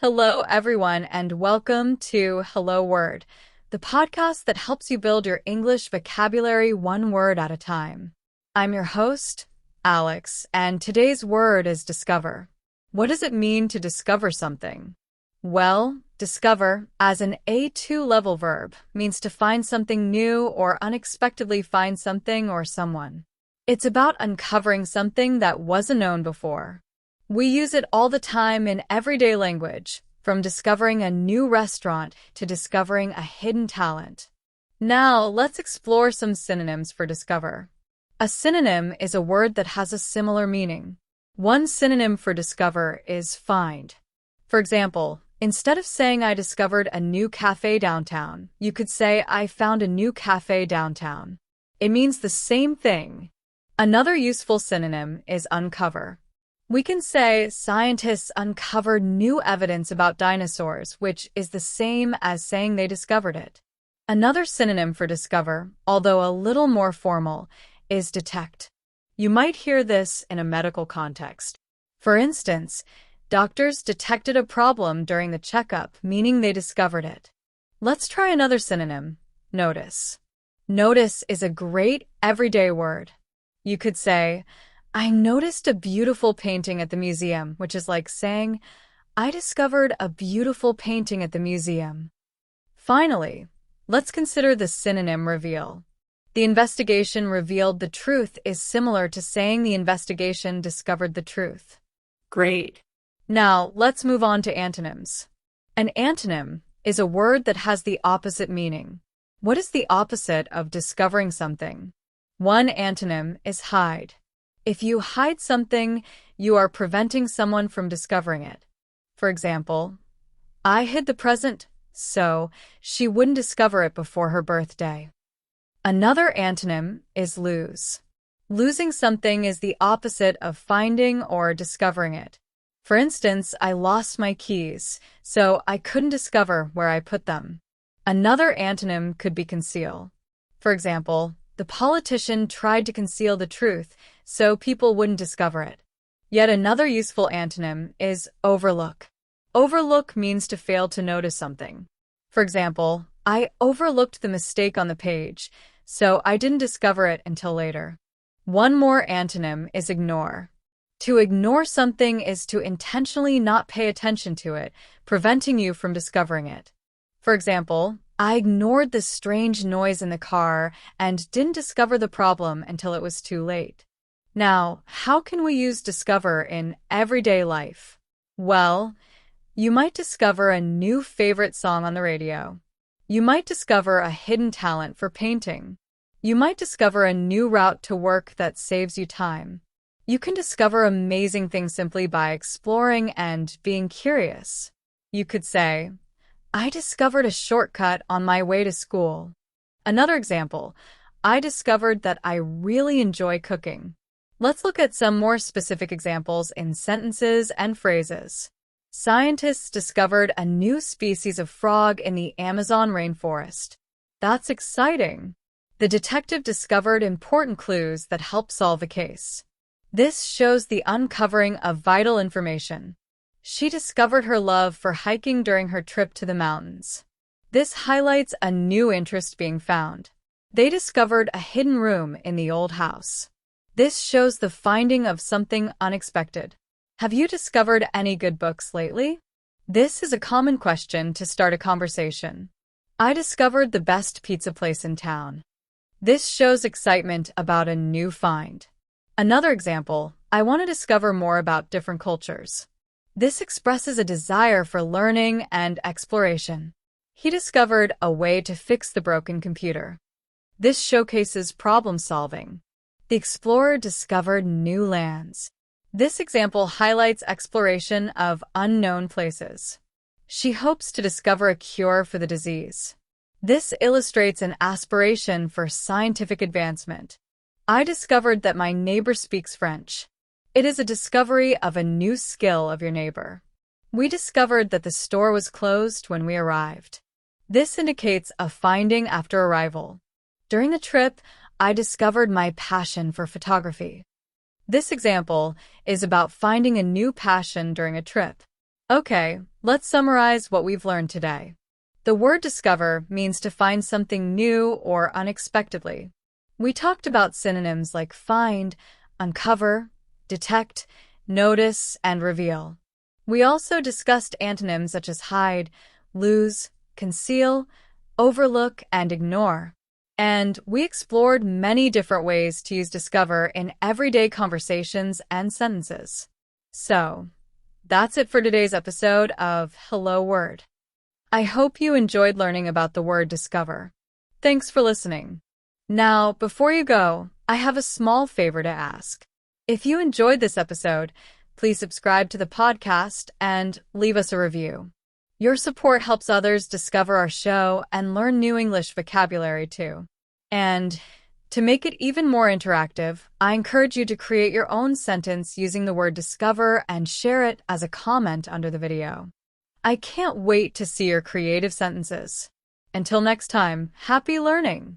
Hello, everyone, and welcome to Hello Word, the podcast that helps you build your English vocabulary one word at a time. I'm your host, Alex, and today's word is discover. What does it mean to discover something? Well, discover, as an A2 level verb, means to find something new or unexpectedly find something or someone. It's about uncovering something that wasn't known before. We use it all the time in everyday language, from discovering a new restaurant to discovering a hidden talent. Now, let's explore some synonyms for discover. A synonym is a word that has a similar meaning. One synonym for discover is find. For example, instead of saying I discovered a new cafe downtown, you could say I found a new cafe downtown. It means the same thing. Another useful synonym is uncover. We can say scientists uncovered new evidence about dinosaurs, which is the same as saying they discovered it. Another synonym for discover, although a little more formal, is detect. You might hear this in a medical context. For instance, doctors detected a problem during the checkup, meaning they discovered it. Let's try another synonym, notice. Notice is a great everyday word. You could say, I noticed a beautiful painting at the museum, which is like saying, I discovered a beautiful painting at the museum. Finally, let's consider the synonym reveal. The investigation revealed the truth is similar to saying the investigation discovered the truth. Great. Now, let's move on to antonyms. An antonym is a word that has the opposite meaning. What is the opposite of discovering something? One antonym is hide. If you hide something, you are preventing someone from discovering it. For example, I hid the present so she wouldn't discover it before her birthday. Another antonym is lose. Losing something is the opposite of finding or discovering it. For instance, I lost my keys, so I couldn't discover where I put them. Another antonym could be conceal. For example, the politician tried to conceal the truth so people wouldn't discover it. Yet another useful antonym is overlook. Overlook means to fail to notice something. For example, I overlooked the mistake on the page, so I didn't discover it until later. One more antonym is ignore. To ignore something is to intentionally not pay attention to it, preventing you from discovering it. For example, I ignored the strange noise in the car and didn't discover the problem until it was too late. Now, how can we use discover in everyday life? Well, you might discover a new favorite song on the radio. You might discover a hidden talent for painting. You might discover a new route to work that saves you time. You can discover amazing things simply by exploring and being curious. You could say, I discovered a shortcut on my way to school. Another example, I discovered that I really enjoy cooking. Let's look at some more specific examples in sentences and phrases. Scientists discovered a new species of frog in the Amazon rainforest. That's exciting. The detective discovered important clues that help solve a case. This shows the uncovering of vital information. She discovered her love for hiking during her trip to the mountains. This highlights a new interest being found. They discovered a hidden room in the old house. This shows the finding of something unexpected. Have you discovered any good books lately? This is a common question to start a conversation. I discovered the best pizza place in town. This shows excitement about a new find. Another example, I want to discover more about different cultures. This expresses a desire for learning and exploration. He discovered a way to fix the broken computer. This showcases problem solving. The explorer discovered new lands. This example highlights exploration of unknown places. She hopes to discover a cure for the disease. This illustrates an aspiration for scientific advancement. I discovered that my neighbor speaks French. It is a discovery of a new skill of your neighbor. We discovered that the store was closed when we arrived. This indicates a finding after arrival. During the trip, I discovered my passion for photography. This example is about finding a new passion during a trip. Okay, let's summarize what we've learned today. The word discover means to find something new or unexpectedly. We talked about synonyms like find, uncover, detect, notice, and reveal. We also discussed antonyms such as hide, lose, conceal, overlook, and ignore. And we explored many different ways to use discover in everyday conversations and sentences. So, that's it for today's episode of Hello Word. I hope you enjoyed learning about the word discover. Thanks for listening. Now, before you go, I have a small favor to ask. If you enjoyed this episode, please subscribe to the podcast and leave us a review. Your support helps others discover our show and learn new English vocabulary too. And to make it even more interactive, I encourage you to create your own sentence using the word discover and share it as a comment under the video. I can't wait to see your creative sentences. Until next time, happy learning!